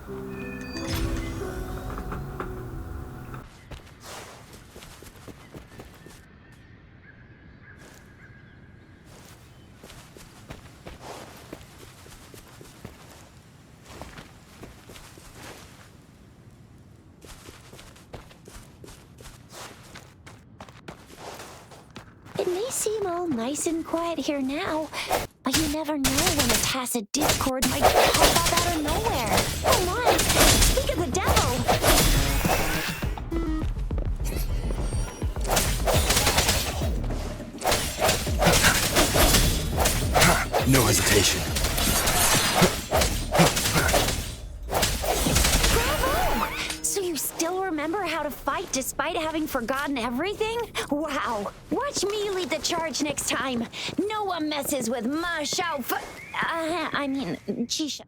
It may seem all nice and quiet here now, but you never know when a tacit discord might pop up out of nowhere. Oh my! Speak of the devil! No hesitation. Bravo! So you still remember how to fight despite having forgotten everything? Wow! Watch me lead the charge next time. No one messes with my Chisha.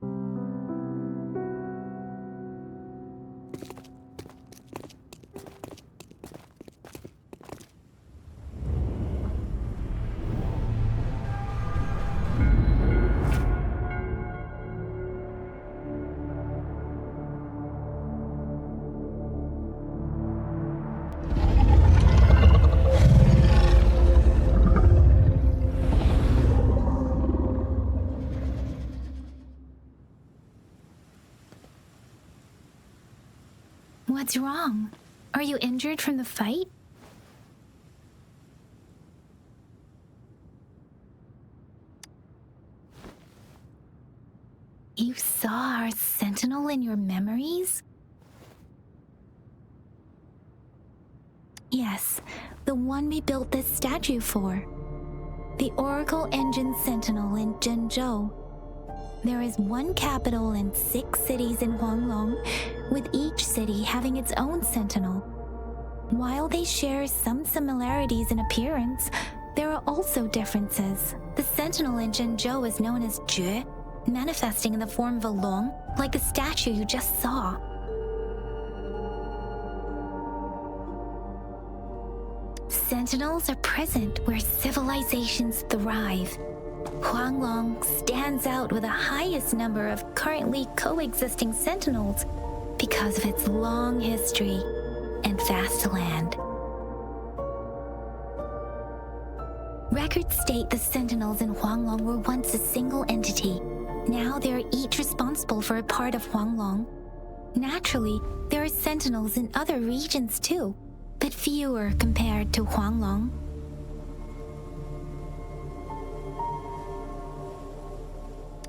What's wrong? Are you injured from the fight? You saw our sentinel in your memories? Yes, the one we built this statue for. The Oracle Engine Sentinel in Zhenzhou. There is one capital and 6 cities in Huanglong, with each city having its own sentinel. While they share some similarities in appearance, there are also differences. The sentinel in Zhenzhou is known as Jue, manifesting in the form of a long, like the statue you just saw. Sentinels are present where civilizations thrive. Huanglong stands out with the highest number of currently coexisting sentinels because of its long history and vast land. Records state the sentinels in Huanglong were once a single entity. Now they are each responsible for a part of Huanglong. Naturally, there are sentinels in other regions too, but fewer compared to Huanglong.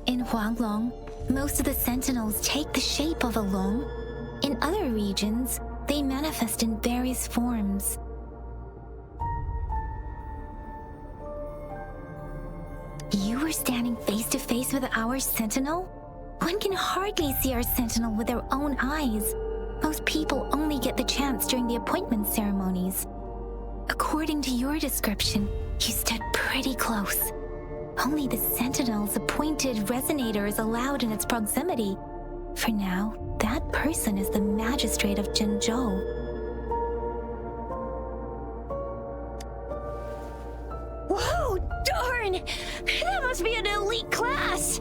In Huanglong, most of the sentinels take the shape of a long. In other regions, they manifest in various forms. You were standing face to face with our sentinel? One can hardly see our sentinel with their own eyes. Most people only get the chance during the appointment ceremonies. According to your description, you stood pretty close. Only the sentinel's appointed resonator is allowed in its proximity. For now, that person is the magistrate of Zhenzhou. Whoa, darn! That must be an elite class!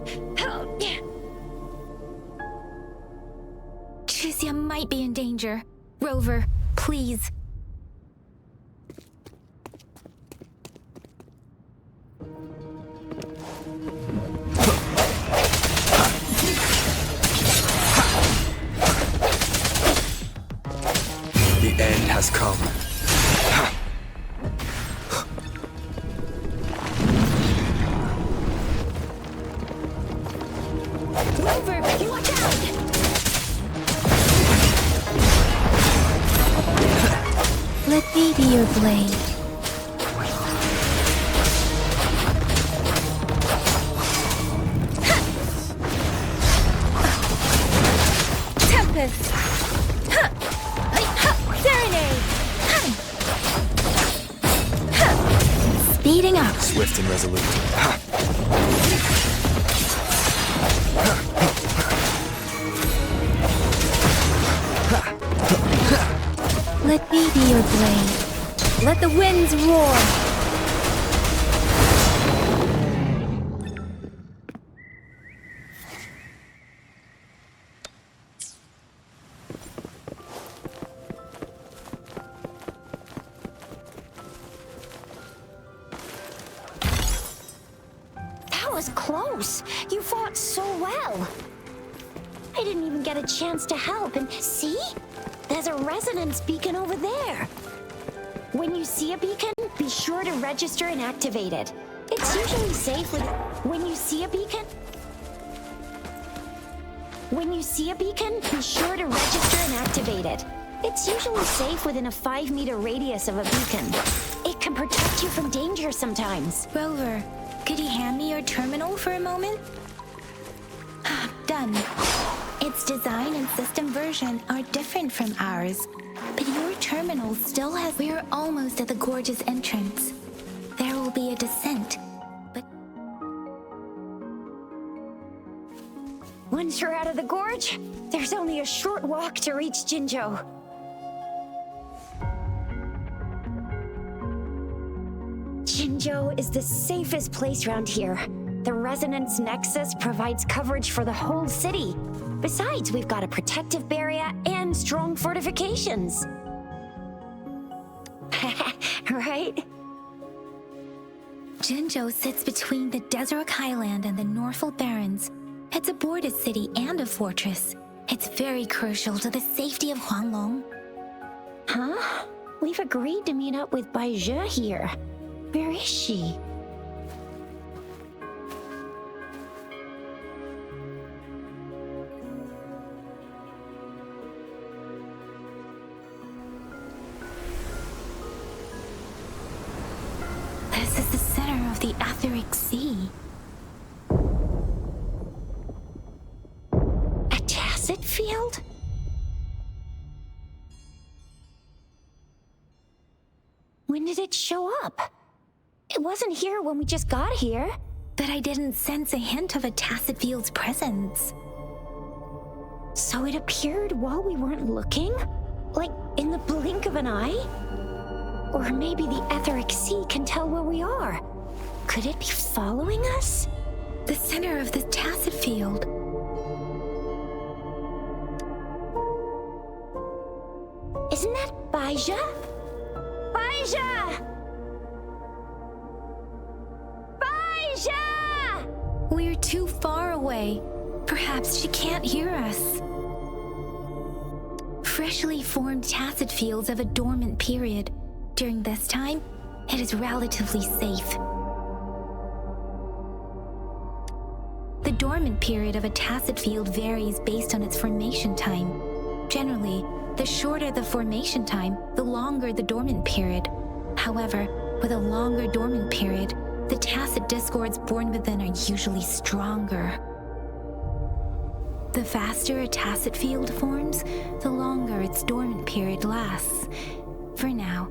Tricia might be in danger. Rover, please. The end has come. Rover, you watch out! Let me be your blade. Tempest! Serenade! Speeding up. Swift and resolute. Let me be your blade. Let the winds roar. was close. You fought so well. I didn't even get a chance to help, and see? There's a resonance beacon over there. When you see a beacon, be sure to register and activate it. It's usually safe with... When you see a beacon, be sure to register and activate it. It's usually safe within a 5-meter radius of a beacon. It can protect you from danger sometimes. Rover, could you hand me your terminal for a moment? Done. Its design and system version are different from ours, but your terminal still has... We're almost at the gorge's entrance. There will be a descent, but... Once you're out of the gorge, there's only a short walk to reach Jinzhou. Jinzhou is the safest place around here. The Resonance Nexus provides coverage for the whole city. Besides, we've got a protective barrier and strong fortifications. Right? Jinzhou sits between the Desert Highland and the Northful Barrens. It's a border city and a fortress. It's very crucial to the safety of Huanglong. Huh? We've agreed to meet up with Biar here. Where is she? This is the center of the Etheric Sea. A tacit field? When did it show up? It wasn't here when we just got here. But I didn't sense a hint of a tacit field's presence. So it appeared while we weren't looking? Like in the blink of an eye? Or maybe the Etheric Sea can tell where we are. Could it be following us? The center of the tacit field. Isn't that Baija? Baija! Baija! We're too far away. Perhaps she can't hear us. Freshly formed tacit fields have a dormant period. During this time, it is relatively safe. The dormant period of a tacit field varies based on its formation time. Generally, the shorter the formation time, the longer the dormant period. However, with a longer dormant period, the tacit discords born within are usually stronger. The faster a tacit field forms, the longer its dormant period lasts. For now,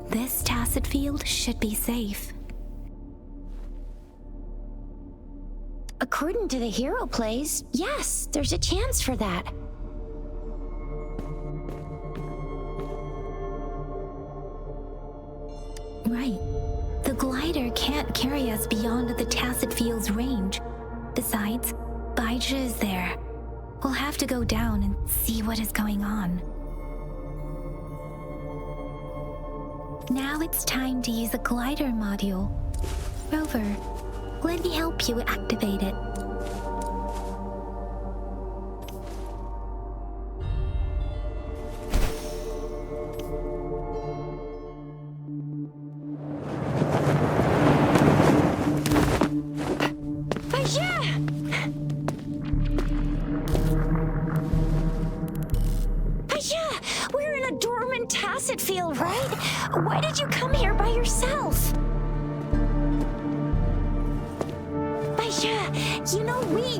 this tacit field should be safe. According to the hero plays, yes, there's a chance for that. Right. The glider can't carry us beyond the tacit field's range. Besides, Baija is there. We'll have to go down and see what is going on. Now it's time to use the glider module. Rover, let me help you activate it. Tacit field, right? Why did you come here by yourself? Baija, you know we...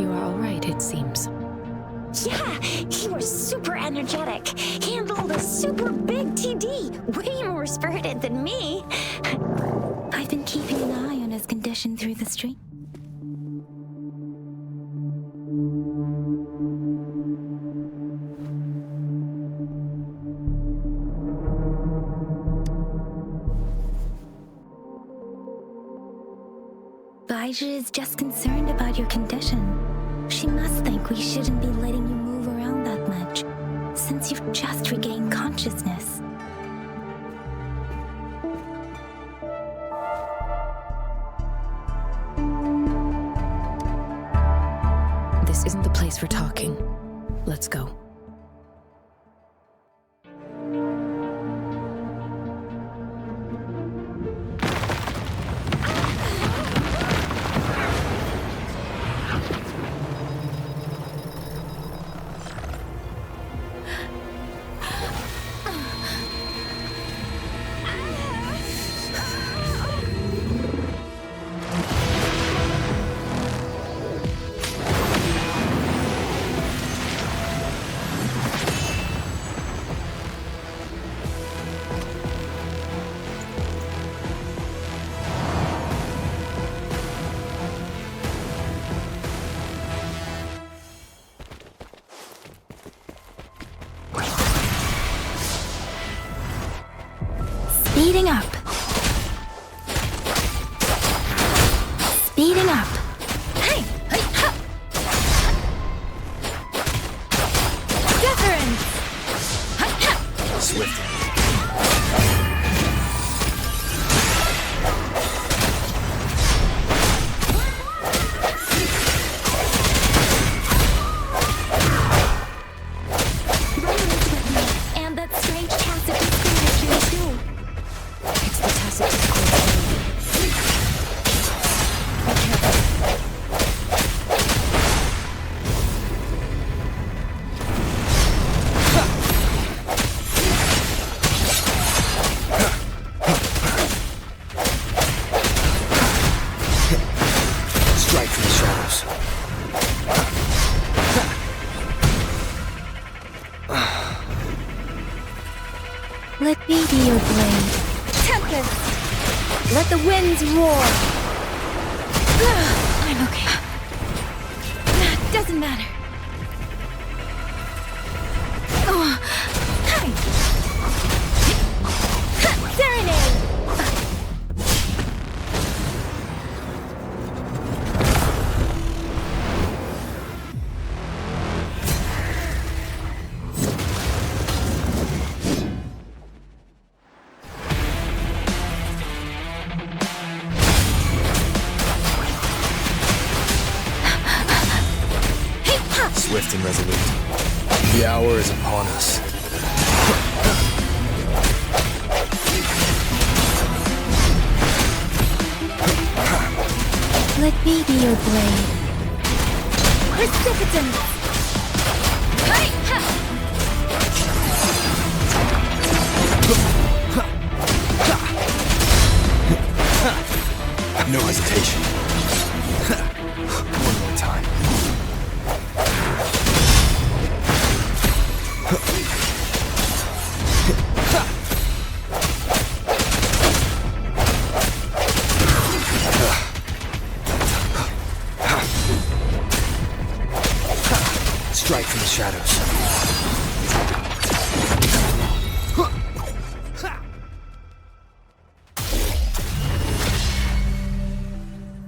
You are all right, it seems. Yeah, he was super energetic. Handled a super big TD. Way more spirited than me. I've been keeping an eye on his condition through the stream. Elijah is just concerned about your condition. She must think we shouldn't be letting you move around that much, since you've just regained consciousness. This isn't the place for talking. Let's go. Speeding up. Speeding up. Hey! Hey! Ha! Utterance! Ha! Ha! Swift. And that strange tacit discord too. It's the tacit discord. Strike from the shadows. Let me be your blade. Tempest! Let the winds roar! I'm okay. Doesn't matter. Oh, hi! Serenade! Swift and resolute. The hour is upon us. Let me be your blade. Precipitant! Hi! Ha! No hesitation. One more time. Strike from the shadows.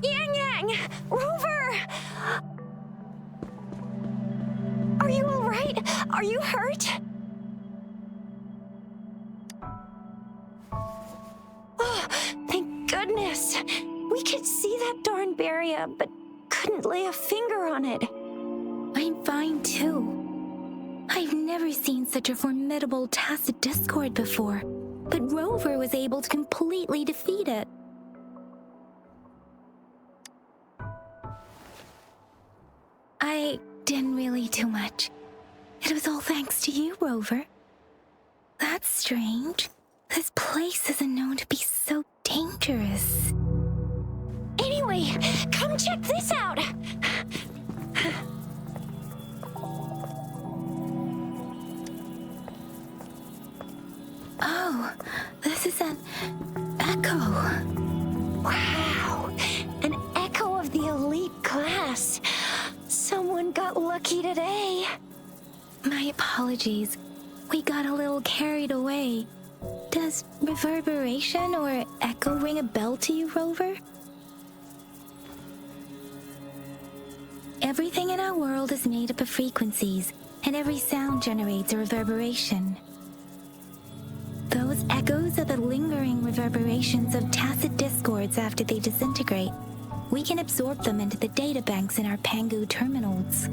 Yang Yang! Rover! Are you alright? Are you hurt? Oh, thank goodness. We could see that darn barrier, but couldn't lay a finger on it. I'm fine too. I've never seen such a formidable tacit discord before, but Rover was able to completely defeat it. I didn't really do much. It was all thanks to you, Rover. That's strange. This place isn't known to be so dangerous. Anyway, come check this out. Oh, this is an echo. Wow, an echo of the elite class. Someone got lucky today. My apologies. We got a little carried away. Does reverberation or echo ring a bell to you, Rover? Everything in our world is made up of frequencies, and every sound generates a reverberation. Those echoes are the lingering reverberations of tacit discords after they disintegrate. We can absorb them into the databanks in our Pangu terminals.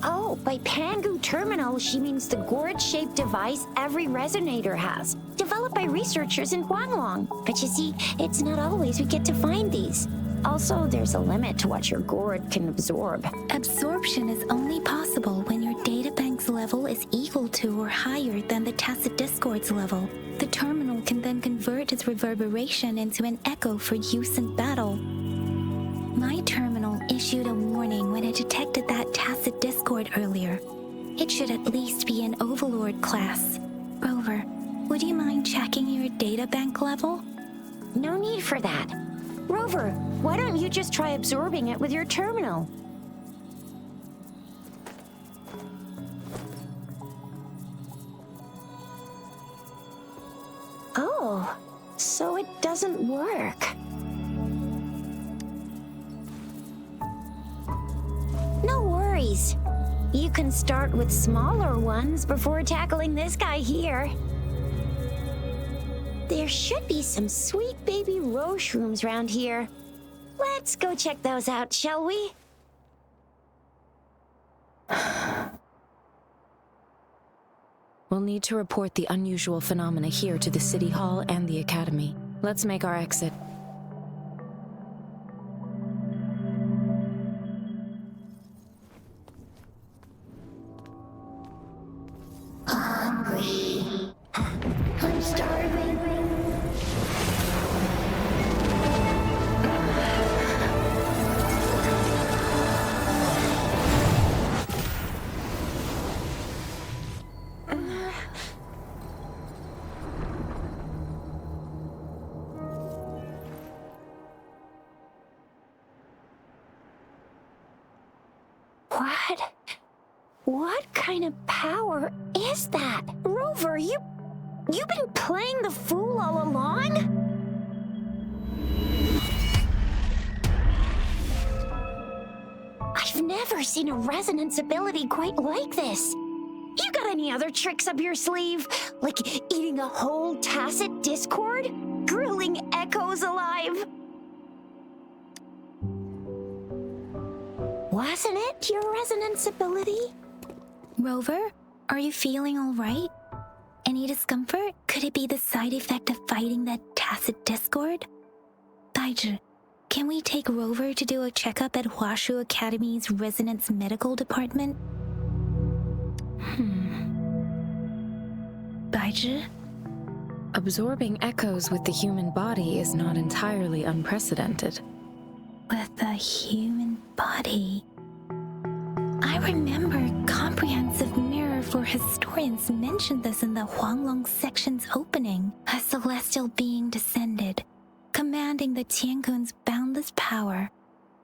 Oh, by Pangu terminal, she means the gourd-shaped device every resonator has, developed by researchers in Huanglong. But you see, it's not always we get to find these. Also, there's a limit to what your gourd can absorb. Absorption is only possible when your databank's level is equal to or higher than the tacit discord's level. The terminal can then convert its reverberation into an echo for use in battle. My terminal issued a warning when it detected that tacit discord earlier. It should at least be an Overlord class. Rover, would you mind checking your databank level? No need for that. Rover, why don't you just try absorbing it with your terminal? Oh, so it doesn't work. No worries. You can start with smaller ones before tackling this guy here. There should be some sweet baby rose shrooms around here. Let's go check those out, shall we? We'll need to report the unusual phenomena here to the City Hall and the Academy. Let's make our exit. Hungry. I'm starving. What kind of power is that? Rover, you've been playing the fool all along? I've never seen a resonance ability quite like this. You got any other tricks up your sleeve? Like eating a whole tacit discord? Grilling echoes alive? Wasn't it your resonance ability? Rover, are you feeling all right? Any discomfort? Could it be the side effect of fighting that tacit discord? Baizhi, can we take Rover to do a checkup at Huashu Academy's Resonance Medical Department? Baizhi? Absorbing echoes with the human body is not entirely unprecedented. With the human body? I remember Comprehensive Mirror for Historians mentioned this in the Huanglong section's opening. A celestial being descended, commanding the Tiankun's boundless power.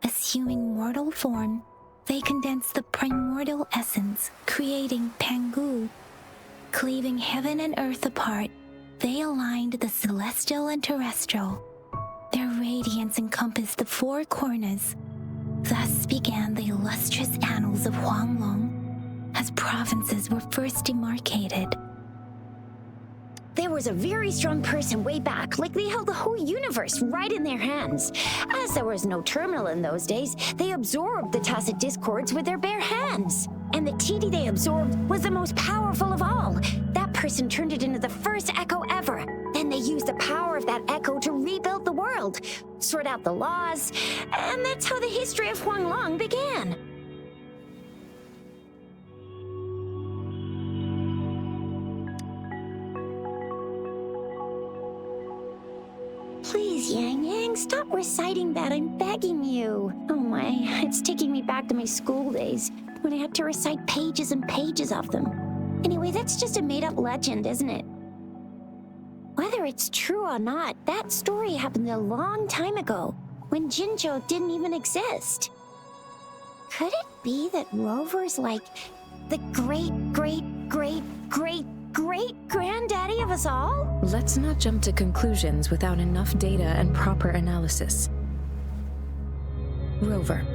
Assuming mortal form, they condensed the primordial essence, creating Pangu. Cleaving heaven and earth apart, they aligned the celestial and terrestrial. Their radiance encompassed the four corners. Thus began the illustrious annals of Huanglong, as provinces were first demarcated. There was a very strong person way back, like they held the whole universe right in their hands. As there was no terminal in those days, they absorbed the tacit discords with their bare hands. And the TD they absorbed was the most powerful of all. That person turned it into the first echo ever. Then they used the power of that echo to rebuild the world, sort out the laws, and that's how the history of Huanglong began. Please, Yang Yang, stop reciting that. I'm begging you. Oh my, it's taking me back to my school days when I had to recite pages and pages of them. Anyway, that's just a made-up legend, isn't it? Whether it's true or not, that story happened a long time ago, when Jinzhou didn't even exist. Could it be that Rover's like the great-great-great-great-great-granddaddy of us all? Let's not jump to conclusions without enough data and proper analysis. Rover,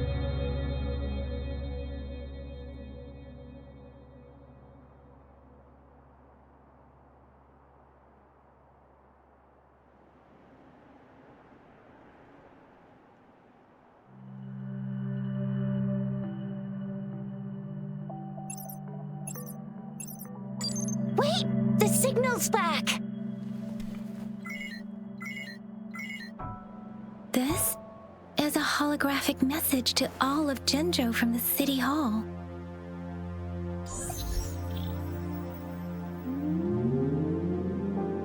Wait! The signal's back! This is a holographic message to all of Jinzhou from the City Hall.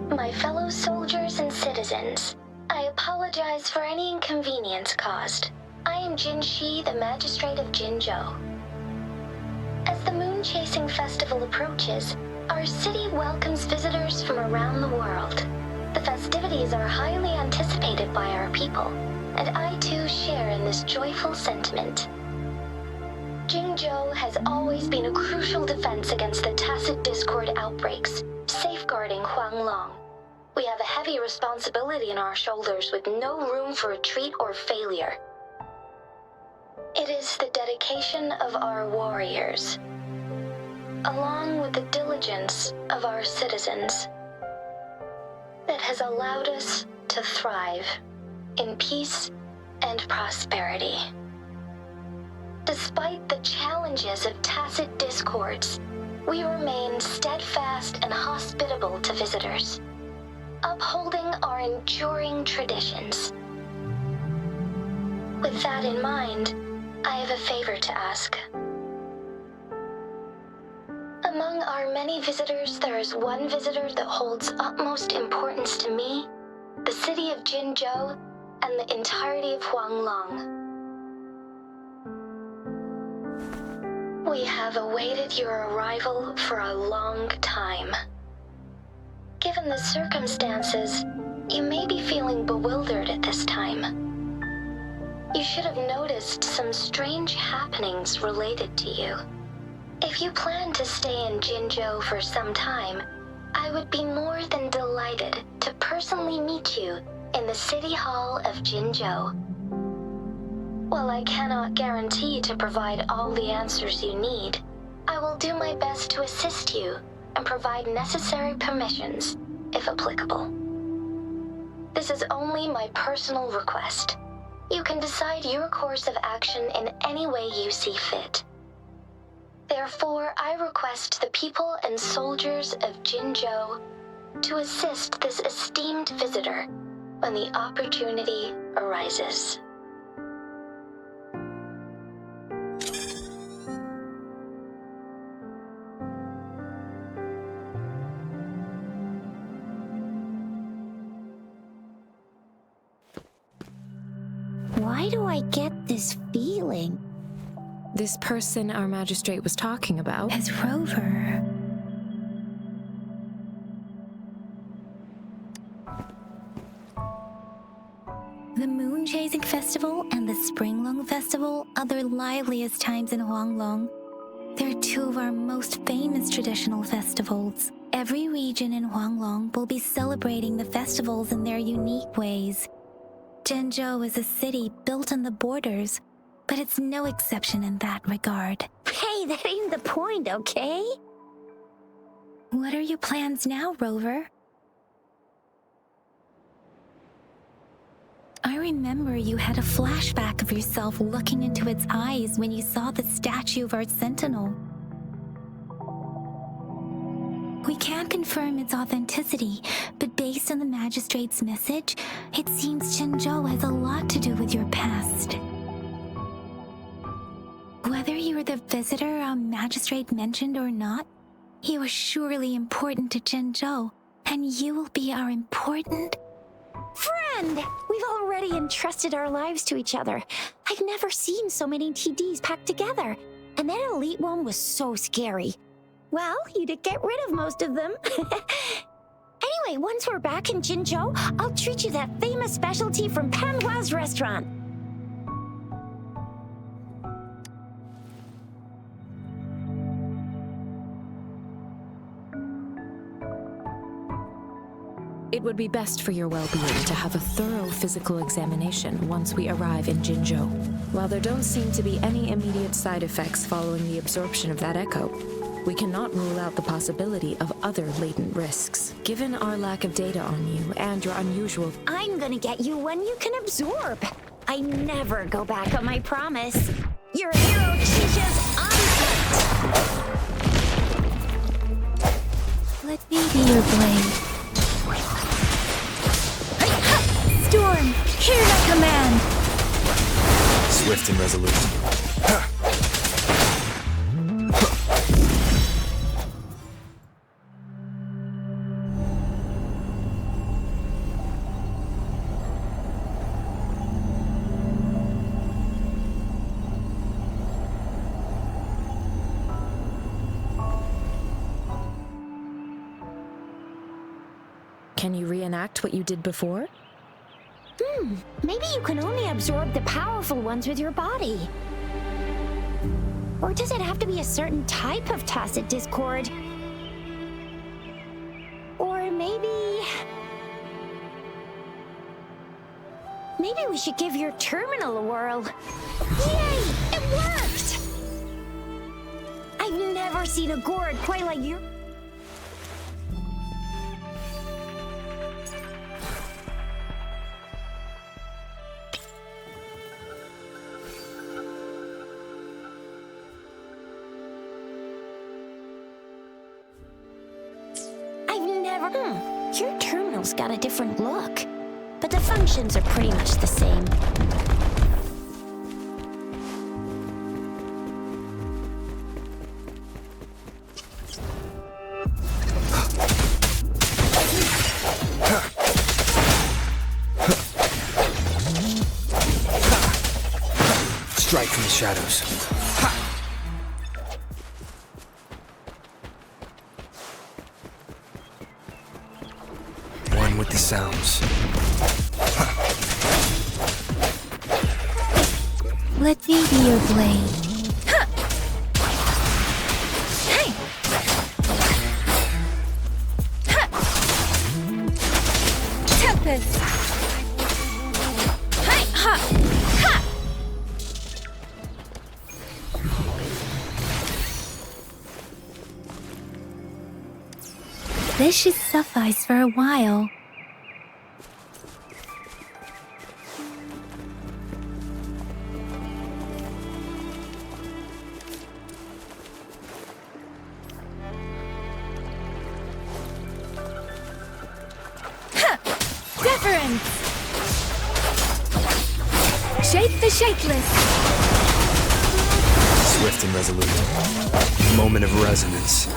My fellow soldiers and citizens, I apologize for any inconvenience caused. I am Jin Shi, the Magistrate of Jinzhou. As the Moon Chasing Festival approaches, our city welcomes visitors from around the world. The festivities are highly anticipated by our people, and I too share in this joyful sentiment. Jinzhou has always been a crucial defense against the tacit discord outbreaks, safeguarding Huanglong. We have a heavy responsibility on our shoulders with no room for retreat or failure. It is the dedication of our warriors, along with the diligence of our citizens, that has allowed us to thrive in peace and prosperity. Despite the challenges of tacit discords, we remain steadfast and hospitable to visitors, upholding our enduring traditions. With that in mind, I have a favor to ask. Among our many visitors, there is one visitor that holds utmost importance to me, the city of Jinzhou, and the entirety of Huanglong. We have awaited your arrival for a long time. Given the circumstances, you may be feeling bewildered at this time. You should have noticed some strange happenings related to you. If you plan to stay in Jinzhou for some time, I would be more than delighted to personally meet you in the City Hall of Jinzhou. While I cannot guarantee to provide all the answers you need, I will do my best to assist you and provide necessary permissions, if applicable. This is only my personal request. You can decide your course of action in any way you see fit. Therefore, I request the people and soldiers of Jinzhou to assist this esteemed visitor when the opportunity arises. Why do I get this feeling? This person our magistrate was talking about As Rover. The Moon Chasing Festival and the Springlong Festival are the liveliest times in Huanglong. They're two of our most famous traditional festivals. Every region in Huanglong will be celebrating the festivals in their unique ways. Jinzhou is a city built on the borders, but it's no exception in that regard. Hey, that ain't the point, okay? What are your plans now, Rover? I remember you had a flashback of yourself looking into its eyes when you saw the statue of our sentinel. We can't confirm its authenticity, but based on the magistrate's message, it seems Jinzhou has a lot to do with your past. Whether you're the visitor our magistrate mentioned or not, you are surely important to Jinzhou, and you will be our important Friend! We've already entrusted our lives to each other. I've never seen so many TDs packed together, and that elite one was so scary. Well, you did get rid of most of them. Anyway, once we're back in Jinzhou, I'll treat you that famous specialty from Panhua's restaurant. It would be best for your well-being to have a thorough physical examination once we arrive in Jinzhou. While there don't seem to be any immediate side effects following the absorption of that echo, we cannot rule out the possibility of other latent risks. Given our lack of data on you and your unusual... I'm gonna get you one you can absorb. I never go back on my promise. Your hero Chicha's on Let me be your blade. Storm, hear my command! Swift and resolute. Can you reenact what you did before? Maybe you can only absorb the powerful ones with your body. Or does it have to be a certain type of tacit discord? Or maybe we should give your terminal a whirl. Yay! It worked! I've never seen a gourd quite like you. Your terminal's got a different look, but the functions are pretty much the same. Strike from the shadows. One with the sounds. Let me be your blade. Hey! Tempest! Hey! Ha! Ha! This should suffice for a while. Shake the shakeless! Swift and resolute. Moment of resonance.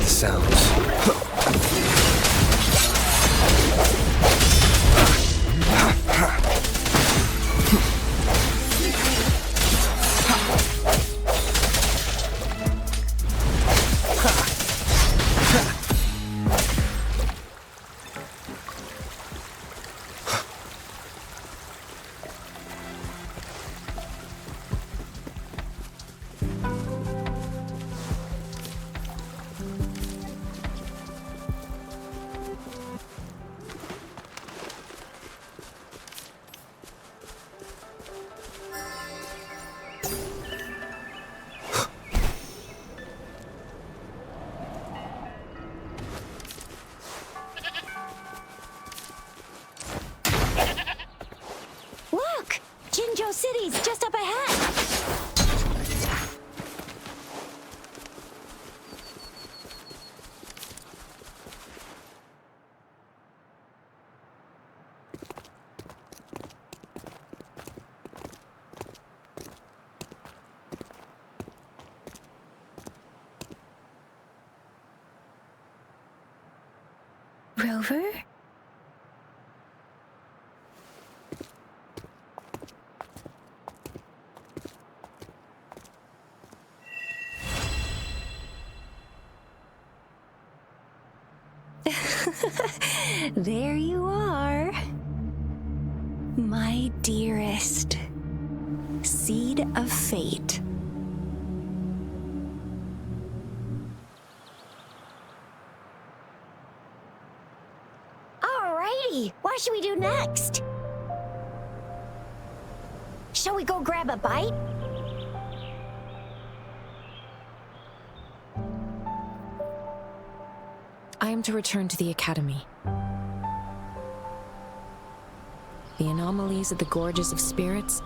Sounds. City's just up ahead. Rover? There you are, my dearest. Seed of Fate. Alrighty, what should we do next? Shall we go grab a bite? I am to return to the Academy. The anomalies of the gorges of spirits,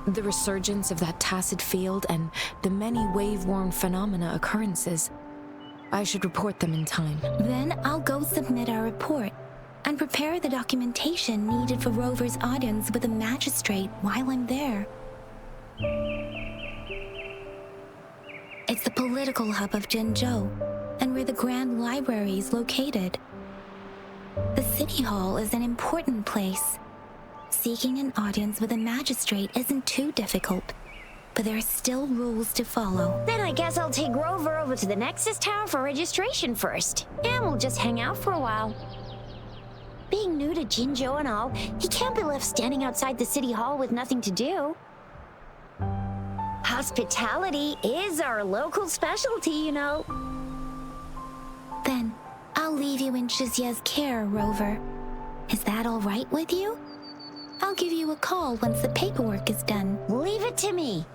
the resurgence of that tacit field, and the many wave-worn phenomena occurrences. I should report them in time. Then I'll go submit our report and prepare the documentation needed for Rover's audience with a magistrate while I'm there. It's the political hub of Jinzhou, and where the Grand Library is located. The City Hall is an important place. Seeking an audience with a magistrate isn't too difficult, but there are still rules to follow. Then I guess I'll take Rover over to the Nexus Tower for registration first, and we'll just hang out for a while. Being new to Jinzhou and all, he can't be left standing outside the City Hall with nothing to do. Hospitality is our local specialty, you know. Then I'll leave you in Shizia's care, Rover. Is that all right with you? I'll give you a call once the paperwork is done. Leave it to me.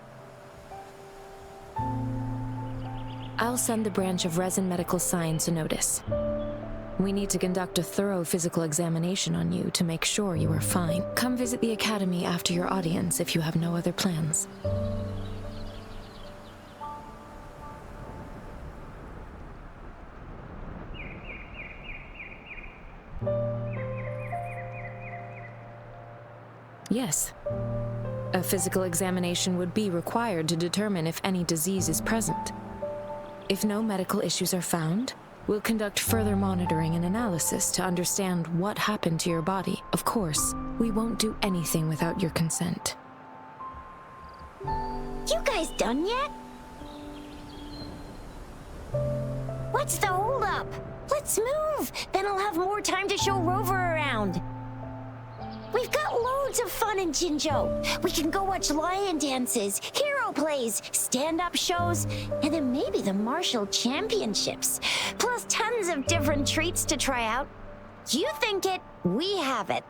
I'll send the branch of Resin Medical Science a notice. We need to conduct a thorough physical examination on you to make sure you are fine. Come visit the Academy after your audience if you have no other plans. Yes. A physical examination would be required to determine if any disease is present. If no medical issues are found, we'll conduct further monitoring and analysis to understand what happened to your body. Of course, we won't do anything without your consent. You guys done yet? What's the holdup? Let's move! Then I'll have more time to show Rover around. We've got loads of fun in Jinzhou. We can go watch lion dances, hero plays, stand-up shows, and then maybe the martial championships. Plus tons of different treats to try out. You think it, we have it.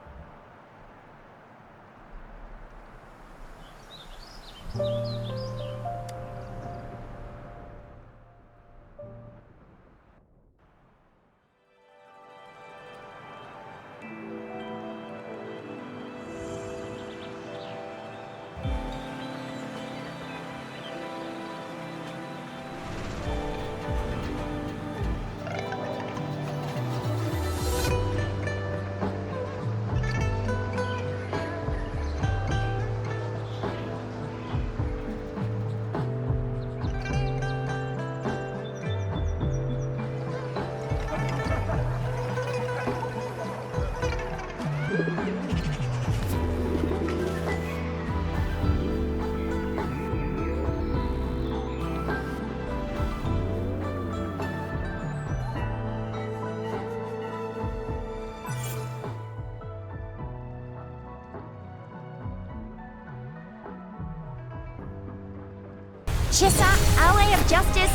Chisa, Ally of Justice,